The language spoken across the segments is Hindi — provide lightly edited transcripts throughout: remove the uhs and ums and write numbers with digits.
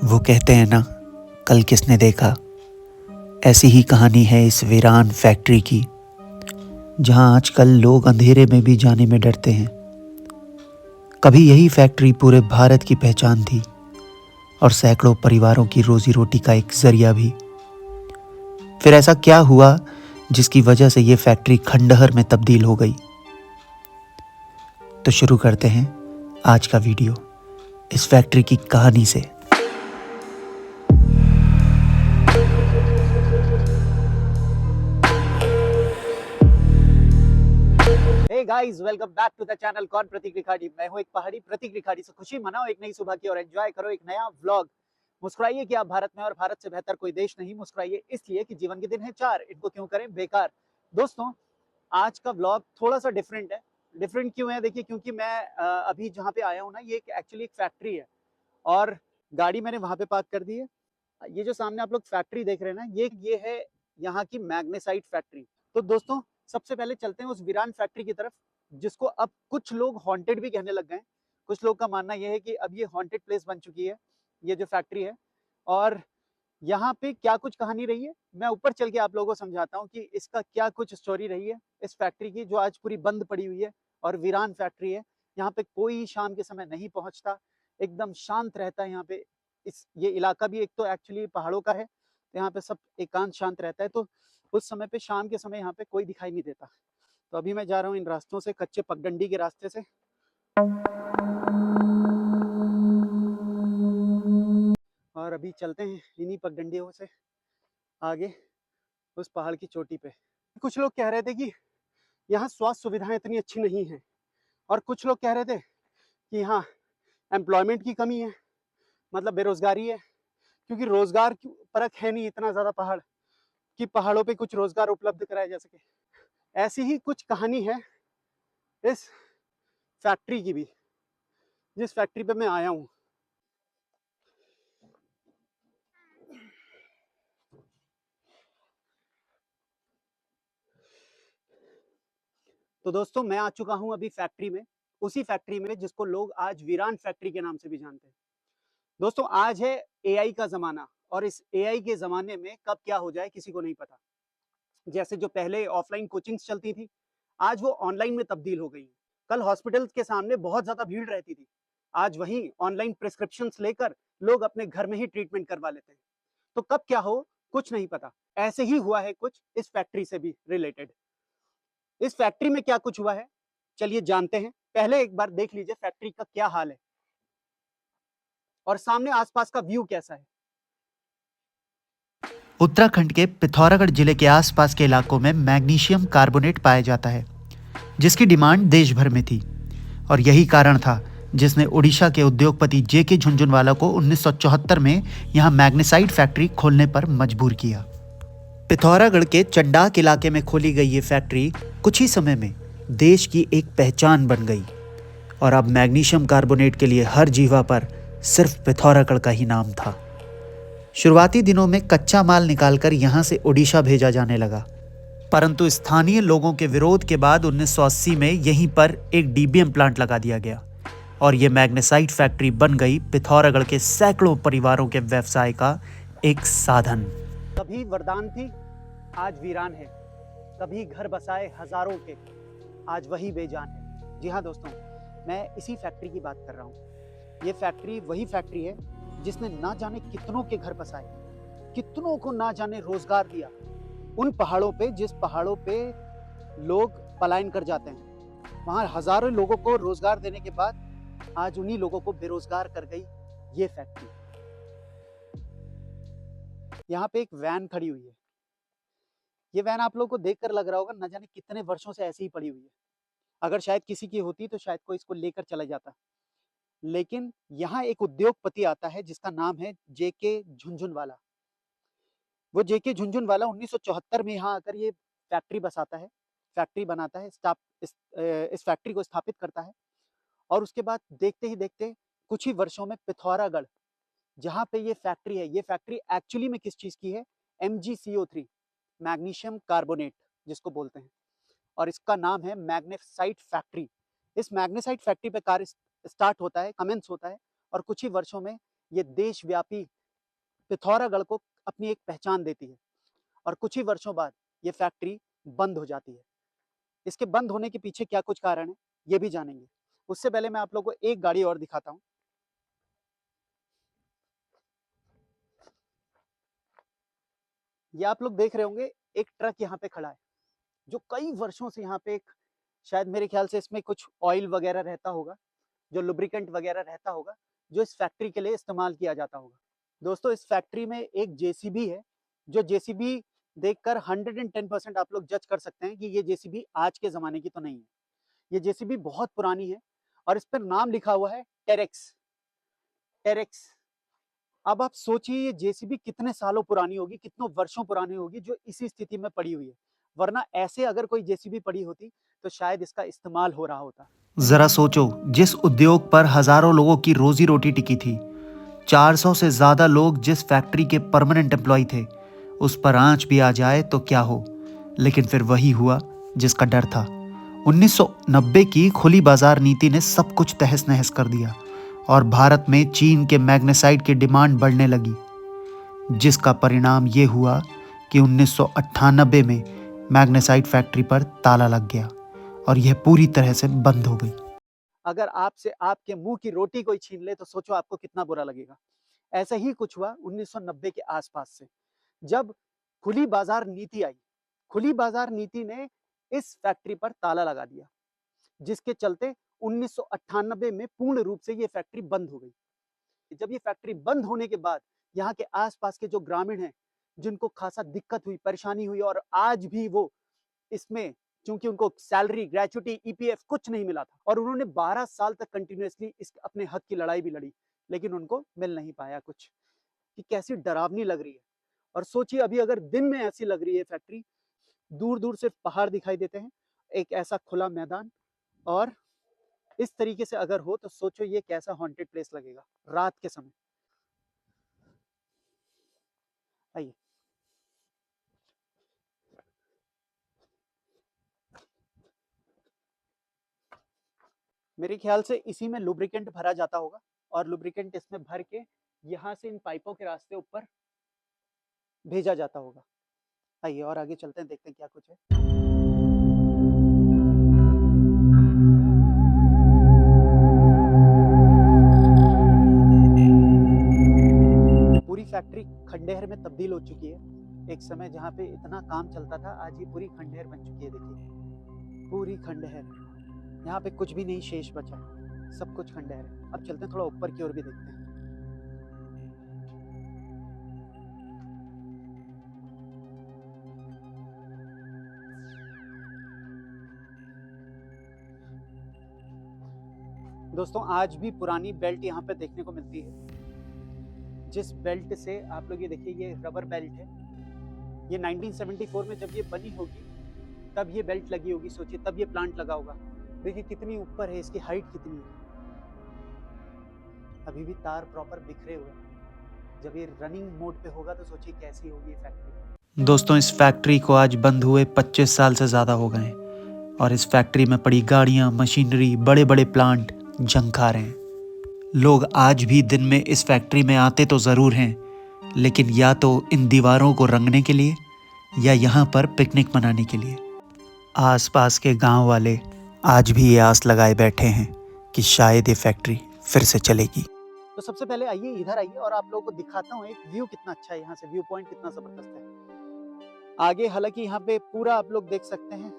वो कहते हैं ना, कल किसने देखा। ऐसी ही कहानी है इस वीरान फैक्ट्री की, जहां आजकल लोग अंधेरे में भी जाने में डरते हैं। कभी यही फैक्ट्री पूरे भारत की पहचान थी और सैकड़ों परिवारों की रोजी रोटी का एक जरिया भी। फिर ऐसा क्या हुआ जिसकी वजह से ये फैक्ट्री खंडहर में तब्दील हो गई। तो शुरू करते हैं आज का वीडियो इस फैक्ट्री की कहानी से। Hey guys, welcome back to the channel कौन प्रतीक रिखाड़ी। मैं हूं एक पहाड़ी प्रतीक रिखाड़ी। से खुशी मनाओ एक नई सुबह की और एंजॉय करो एक नया व्लॉग। मुस्कुराइए कि आप भारत में और भारत से बेहतर कोई देश नहीं। मुस्कुराइए इसलिए कि जीवन के दिन है चार, इनको क्यों करें बेकार। दोस्तों, आज का व्लॉग थोड़ा सा डिफरेंट है। डिफरेंट क्यों है? देखिए, क्योंकि मैं अभी जहाँ पे आया हूँ ना, ये एक्चुअली एक फैक्ट्री है और गाड़ी मैंने वहां पे पार्क कर दी है। ये जो सामने आप लोग फैक्ट्री देख रहे हैं ना, ये है यहाँ की मैग्नेसाइट फैक्ट्री। तो दोस्तों, सबसे पहले चलते हैं उस वीरान फैक्ट्री की तरफ, जिसको अब कुछ लोग हॉन्टेड भी कहने लग गए हैं। कुछ लोग का मानना यह है कि अब ये हॉन्टेड प्लेस बन चुकी है, ये जो फैक्ट्री है। और यहाँ पे क्या कुछ कहानी रही है, मैं ऊपर चल के आप लोगों को समझाता हूँ कि इसका क्या कुछ स्टोरी रही है इस फैक्ट्री की, जो आज पूरी बंद पड़ी हुई है और वीरान फैक्ट्री है। यहाँ पे कोई शाम के समय नहीं पहुंचता, एकदम शांत रहता है यहाँ पे। इस ये इलाका भी एक तो एक्चुअली पहाड़ों का है, तो यहाँ पे सब एकांत शांत रहता है। तो उस समय पे, शाम के समय, यहाँ पे कोई दिखाई नहीं देता। तो अभी मैं जा रहा हूँ इन रास्तों से, कच्चे पगडंडी के रास्ते से। और अभी चलते हैं इन्हीं पगडंडियों से आगे उस पहाड़ की चोटी पे। कुछ लोग कह रहे थे कि यहाँ स्वास्थ्य सुविधाएं इतनी अच्छी नहीं है, और कुछ लोग कह रहे थे कि यहाँ एम्प्लॉयमेंट की कमी है, मतलब बेरोजगारी है, क्योंकि रोजगार परक है नहीं इतना ज्यादा पहाड़ कि पहाड़ों पे कुछ रोजगार उपलब्ध कराया जा सके। ऐसी ही कुछ कहानी है इस फैक्ट्री की भी, जिस फैक्ट्री पे मैं आया हूँ। तो दोस्तों, मैं आ चुका हूँ अभी फैक्ट्री में, उसी फैक्ट्री में जिसको लोग आज वीरान फैक्ट्री के नाम से भी जानते हैं। दोस्तों, आज है एआई का जमाना, और इस एआई के जमाने में कब क्या हो जाए किसी को नहीं पता। जैसे जो पहले ऑफलाइन कोचिंग्स चलती थी, आज वो ऑनलाइन में तब्दील हो गई। कल हॉस्पिटल के सामने बहुत ज्यादा भीड़ रहती थी, आज वहीं ऑनलाइन प्रिस्क्रिप्शन लेकर लोग अपने घर में ही ट्रीटमेंट करवा लेते हैं। तो कब क्या हो कुछ नहीं पता। ऐसे ही हुआ है कुछ इस फैक्ट्री से भी रिलेटेड। इस फैक्ट्री में क्या कुछ हुआ है, चलिए जानते हैं। पहले एक बार देख लीजिए फैक्ट्री का क्या हाल है और सामने आसपास का व्यू कैसा है। उत्तराखंड के पिथौरागढ़ जिले के आसपास के इलाकों में मैग्नीशियम कार्बोनेट पाया जाता है, जिसकी डिमांड देश भर में थी। और यही कारण था जिसने उड़ीसा के उद्योगपति जेके झुनझुनवाला को 1974 में यहाँ मैग्नेसाइट फैक्ट्री खोलने पर मजबूर किया। पिथौरागढ़ के चंडाक इलाके में खोली गई ये फैक्ट्री कुछ ही समय में देश की एक पहचान बन गई, और अब मैग्नीशियम कार्बोनेट के लिए हर जीवा पर सिर्फ पिथौरागढ़ का ही नाम था। शुरुआती दिनों में कच्चा माल निकालकर यहाँ से उड़ीसा भेजा जाने लगा, परंतु स्थानीय लोगों के विरोध के बाद 1980 में यहीं पर एक डीबीएम प्लांट लगा दिया गया, और ये मैग्नेसाइट फैक्ट्री बन गई पिथौरागढ़ के सैकड़ों परिवारों के व्यवसाय का एक साधन। कभी वरदान थी, आज वीरान है। कभी घर बसाए हजारों के, आज वही बेजान है। जी हाँ दोस्तों, मैं इसी फैक्ट्री की बात कर रहा हूँ। ये फैक्ट्री वही फैक्ट्री है जिसने ना जाने कितनों के घर बसाए, कितनों को ना जाने रोजगार दिया। उन पहाड़ों पे, जिस पहाड़ों पे लोग पलायन कर जाते हैं, वहां हजारों लोगों को रोजगार देने के बाद आज उन्हीं लोगों को बेरोजगार कर गई ये फैक्ट्री। यहाँ पे एक वैन खड़ी हुई है। ये वैन आप लोगों को देखकर लग रहा होगा न जाने कितने वर्षों से ऐसी ही पड़ी हुई है। अगर शायद किसी की होती तो शायद कोई इसको लेकर चला जाता। लेकिन यहाँ एक उद्योगपति आता है जिसका नाम है जेके झुनझुनवाला। वो जेके झुनझुनवाला 1974 में यहाँ आकर ये फैक्ट्री बसाता है, फैक्ट्री बनाता है, इस फैक्ट्री को स्थापित करता है। और उसके बाद देखते ही देखते कुछ ही वर्षों में पिथौरागढ़, जहाँ पे ये फैक्ट्री है, ये फैक्ट्री एक्चुअली में किस चीज़ की है? MgCO3, मैग्नीशियम कार्बोनेट जिसको बोलते हैं, और इसका नाम है मैग्नेसाइट फैक्ट्री। इस मैग्नेसाइट फैक्ट्री पे कार्य स्टार्ट होता है, कमेंस होता है, और कुछ ही वर्षों में ये देशव्यापी पिथौरागढ़ को अपनी एक पहचान देती है और कुछ ही वर्षों बाद ये फैक्ट्री बंद हो जाती है। इसके बंद होने के पीछे क्या कुछ कारण है ये भी जानेंगे। उससे पहले मैं आप लोगों को एक गाड़ी और दिखाता हूँ। ये आप लोग देख रहे होंगे एक ट्रक यहाँ पे खड़ा है जो कई वर्षों से यहाँ पे एक शायद मेरे ख्याल से इसमें कुछ ऑयल वगैरह रहता होगा, जो लुब्रिकेंट वगैरह रहता होगा, जो इस फैक्ट्री के लिए इस्तेमाल किया जाता होगा। दोस्तों इस फैक्ट्री में एक जेसीबी है, जो जेसीबी देखकर 110% आप लोग जज कर सकते हैं कि ये जेसीबी आज के ज़माने की तो नहीं है। ये जेसीबी बहुत पुरानी है और इस पर नाम लिखा हुआ है टेरेक्स। टेरेक्स। अब आप सोचिए ये जेसीबी कितने सालों पुरानी होगी, कितनों वर्षों पुरानी होगी जो इसी स्थिति में पड़ी हुई है। वरना ऐसे अगर कोई जेसीबी पड़ी होती तो शायद इसका इस्तेमाल हो रहा होता। जरा सोचो, जिस उद्योग पर हजारों लोगों की रोजी रोटी टिकी थी, 400 से ज्यादा लोग जिस फैक्ट्री के परमानेंट एम्प्लॉय थे, उस पर आंच भी आ जाए तो क्या हो। लेकिन फिर वही हुआ जिसका डर था। 1990 की खुली बाजार नीति ने सब कुछ तहस नहस कर दिया और भारत में चीन के मैग्नेसाइट की डिमांड बढ़ने लगी, जिसका परिणाम ये हुआ कि 1998 में मैग्नेसाइट फैक्ट्री पर ताला लग गया और यह पूरी तरह से बंद हो गई। अगर आपसे आपके मुंह की रोटी कोई छीन ले तो सोचो आपको कितना बुरा लगेगा। ऐसा ही कुछ हुआ 1990 के आसपास से, जब खुली बाजार नीति आई। खुली बाजार नीति ने इस फैक्ट्री पर ताला लगा दिया, जिसके चलते 1998 में पूर्ण रूप से ये फैक्ट्री बंद हो गई। जब ये फैक्ट्री बंद होने के बाद यहाँ के आसपास के जो ग्रामीण हैं, जिनको खासा दिक्कत हुई, परेशानी हुई, और आज भी वो इसमें, क्योंकि उनको सैलरी, ग्रेचुटी, ईपीएफ कुछ नहीं मिला था और उन्होंने 12 साल तक कंटिन्यूअसली इस अपने हक की लड़ाई भी लड़ी, लेकिन उनको मिल नहीं पाया कुछ। कि कैसी डरावनी लग रही है। और सोचिए अभी अगर दिन में ऐसी लग रही है फैक्ट्री, दूर दूर सिर्फ पहाड़ दिखाई देते हैं, एक ऐसा खुला मैदान, और इस तरीके से अगर हो तो सोचो ये कैसा हॉन्टेड प्लेस लगेगा रात के समय। आइए, मेरे ख्याल से इसी में लुब्रिकेंट भरा जाता होगा और लुब्रिकेंट इसमें भर के यहाँ से इन पाइपों के रास्ते ऊपर भेजा जाता होगा। आइए और आगे चलते हैं, देखते हैं क्या कुछ है। पूरी फैक्ट्री खंडहर में तब्दील हो चुकी है। एक समय जहाँ पे इतना काम चलता था, आज ये पूरी खंडहर बन चुकी है। देखिए पूरी खंडहर, यहाँ पे कुछ भी नहीं शेष बचा है, सब कुछ खंडहर है। अब चलते हैं थोड़ा ऊपर की ओर भी देखते हैं। दोस्तों आज भी पुरानी बेल्ट यहाँ पे देखने को मिलती है, जिस बेल्ट से आप लोग ये देखिए, ये रबर बेल्ट है। ये 1974 में जब ये बनी होगी तब ये बेल्ट लगी होगी। सोचिए तब ये प्लांट लगा होगा। देखिए कितनी ऊपर है, इसकी हाइट कितनी है। अभी भी तार प्रॉपर बिखरे हुए हैं। जब ये रनिंग मोड पे होगा तो सोचिए कैसी होगी फैक्ट्री। दोस्तों इस फैक्ट्री को आज बंद हुए 25 साल से ज़्यादा हो गए और इस फैक्ट्री में पड़ी गाड़ियाँ, मशीनरी, बड़े बड़े प्लांट जंग खा रहे हैं। लोग आज भी दिन में इस फैक्ट्री में आते तो ज़रूर हैं, लेकिन या तो इन दीवारों को रंगने के लिए या यहाँ पर पिकनिक मनाने के लिए। आसपास के गांव वाले आज भी ये आस लगाए बैठे हैं कि शायद ये फैक्ट्री फिर से चलेगी। तो सबसे पहले आइए इधर आइए और आप लोगों को दिखाता हूँ एक व्यू कितना अच्छा है। यहाँ से व्यू पॉइंट कितना जबरदस्त है। आगे हालांकि यहाँ पे पूरा आप लोग देख सकते हैं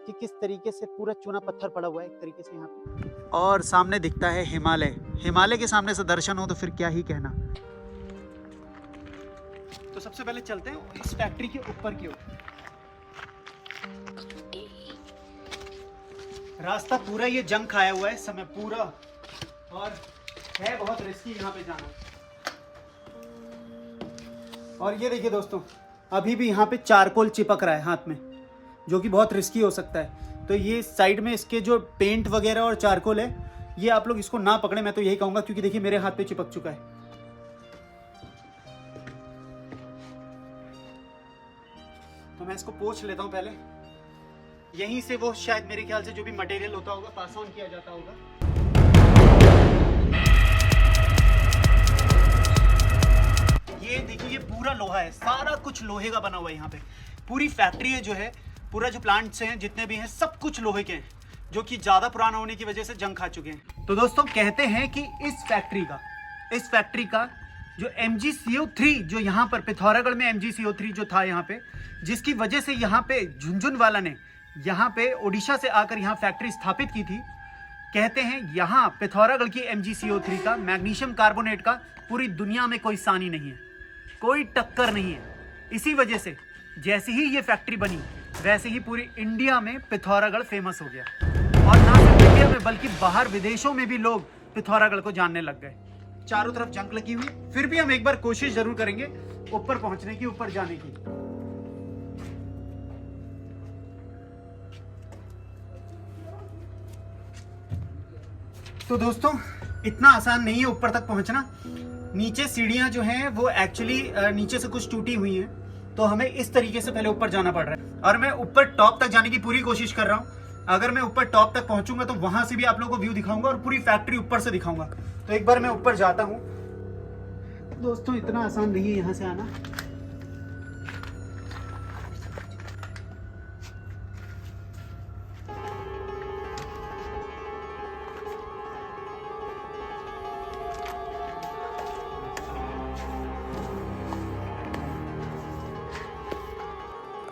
कि किस तरीके से पूरा चूना पत्थर पड़ा हुआ है एक तरीके से यहाँ पे, और सामने दिखता है हिमालय। हिमालय के सामने से दर्शन हो तो फिर क्या ही कहना। तो सबसे पहले चलते हैं इस फैक्ट्री के ऊपर की ओर। रास्ता पूरा ये जंग खाया हुआ है इस समय पूरा, और है बहुत रिस्की यहाँ पे जाना। और ये देखिए दोस्तों, अभी भी यहाँ पे चारकोल चिपक रहा है हाथ में, जो कि बहुत रिस्की हो सकता है। तो ये साइड में इसके जो पेंट वगैरह और चारकोल है, ये आप लोग इसको ना पकड़े, मैं तो यही कहूँगा, क्योंकि देखिए मेरे हाथ पे चिपक चुका है। तो मैं इसको पोंछ लेता हूँ पहले। यहीं से वो शायद मेरे ख्याल से जो भी मटेरियल होता होगा पास ऑन किया जाता होगा। लोहा है, सारा कुछ लोहे का बना हुआ है। यहाँ पे पूरी फैक्ट्री है जो है, पूरा जो प्लांट्स हैं जितने भी हैं सब कुछ लोहे के हैं, जो कि ज़्यादा पुराना होने की वजह से जंग खा चुके हैं। तो दोस्तों कहते हैं कि इस फैक्ट्री का जो MgCO3 जो यहाँ पर पिथौरागढ़ में MgCO3 जो था यहाँ पे, जिसकी वजह से यहाँ पे झुनझुनवाला ने यहाँ पे ओडिशा से आकर यहाँ फैक्ट्री स्थापित की थी। कहते हैं यहाँ पिथौरागढ़ की MgCO3 का, मैग्नीशियम कार्बोनेट का पूरी दुनिया में कोई सानी नहीं है, कोई टक्कर नहीं है। इसी वजह से जैसे ही ये फैक्ट्री बनी वैसे ही पूरी इंडिया में पिथौरागढ़ फेमस हो गया, और ना सिर्फ इंडिया में बल्कि बाहर विदेशों में भी लोग पिथौरागढ़ को जानने लग गए। चारों तरफ जंग लगी हुई, फिर भी हम एक बार कोशिश जरूर करेंगे ऊपर पहुंचने की, ऊपर जाने की। तो दोस्तों इतना आसान नहीं है ऊपर तक पहुंचना। नीचे सीढ़ियां जो हैं वो एक्चुअली नीचे से कुछ टूटी हुई हैं, तो हमें इस तरीके से पहले ऊपर जाना पड़ रहा है, और मैं ऊपर टॉप तक जाने की पूरी कोशिश कर रहा हूं। अगर मैं ऊपर टॉप तक पहुंचूंगा तो वहां से भी आप लोगों को व्यू दिखाऊंगा और पूरी फैक्ट्री ऊपर से दिखाऊंगा। तो एक बार मैं ऊपर जाता हूं। दोस्तों इतना आसान नहीं है यहां से आना।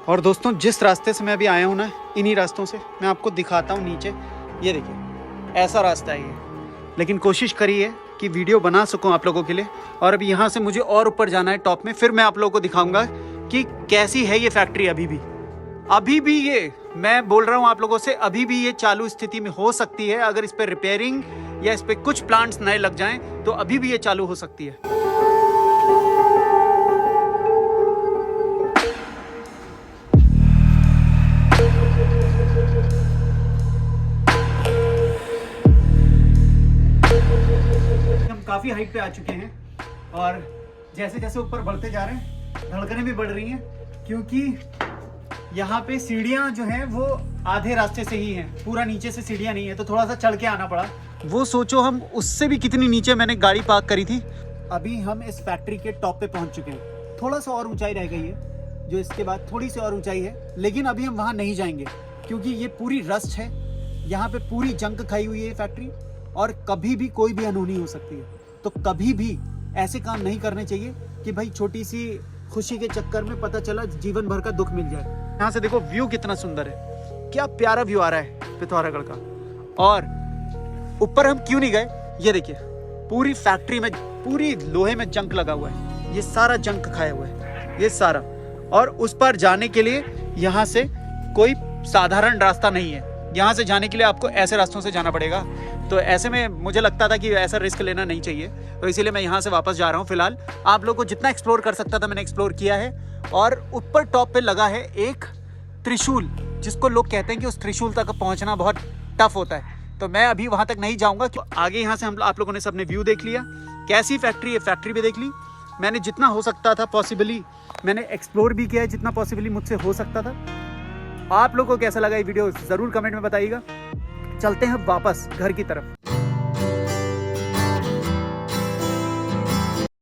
और दोस्तों जिस रास्ते से मैं अभी आया हूँ ना, इन्हीं रास्तों से मैं आपको दिखाता हूँ नीचे। ये देखिए ऐसा रास्ता है ये, लेकिन कोशिश करिए कि वीडियो बना सकूँ आप लोगों के लिए। और अभी यहाँ से मुझे और ऊपर जाना है टॉप में, फिर मैं आप लोगों को दिखाऊंगा कि कैसी है ये फैक्ट्री। अभी भी ये मैं बोल रहा हूँ आप लोगों से, अभी भी ये चालू स्थिति में हो सकती है। अगर इस पर रिपेयरिंग या इस पर कुछ प्लांट्स नए लग जाएं तो अभी भी ये चालू हो सकती है। काफी हाइट पे आ चुके हैं, और जैसे जैसे ऊपर बढ़ते जा रहे हैं धड़कनें भी बढ़ रही हैं, क्योंकि यहाँ पे सीढ़ियाँ जो हैं वो आधे रास्ते से ही हैं, पूरा नीचे से सीढ़ियाँ नहीं है, तो थोड़ा सा चढ़ के आना पड़ा। वो सोचो हम उससे भी कितनी नीचे मैंने गाड़ी पार्क करी थी। अभी हम इस फैक्ट्री के टॉप पे पहुंच चुके हैं। थोड़ा सा और ऊंचाई रह गई है, जो इसके बाद थोड़ी सी और ऊंचाई है, लेकिन अभी हम वहाँ नहीं जाएंगे क्योंकि ये पूरी रस्ट है। यहाँ पे पूरी जंग खाई हुई है फैक्ट्री, और कभी भी कोई भी अनहोनी हो सकती है। तो कभी भी ऐसे काम नहीं करने चाहिए कि भाई छोटी सी खुशी के चक्कर में पता चला जीवन भर का दुख मिल जाए। यहाँ से देखो व्यू कितना सुंदर है, क्या प्यारा व्यू आ रहा है पिथौरागढ़ का। और ऊपर हम क्यों नहीं गए, ये देखिए पूरी फैक्ट्री में पूरी लोहे में जंग लगा हुआ है, ये सारा जंग खाया हुआ है ये सारा। और उस पर जाने के लिए यहाँ से कोई साधारण रास्ता नहीं है, यहाँ से जाने के लिए आपको ऐसे रास्तों से जाना पड़ेगा। तो ऐसे में मुझे लगता था कि ऐसा रिस्क लेना नहीं चाहिए, तो इसीलिए मैं यहाँ से वापस जा रहा हूँ। फिलहाल आप लोगों को जितना एक्सप्लोर कर सकता था मैंने एक्सप्लोर किया है। और ऊपर टॉप पे लगा है एक त्रिशूल, जिसको लोग कहते हैं कि उस त्रिशूल तक पहुँचना बहुत टफ होता है, तो मैं अभी वहाँ तक नहीं जाऊँगा। तो आगे यहाँ से हम आप लोगों ने सबने व्यू देख लिया, कैसी फैक्ट्री है, फैक्ट्री भी देख ली। मैंने जितना हो सकता था पॉसिबली मैंने एक्सप्लोर भी किया है, जितना पॉसिबली मुझसे हो सकता था। आप लोगों को कैसा लगा ये वीडियो ज़रूर कमेंट में बताइएगा। चलते हैं वापस घर की तरफ।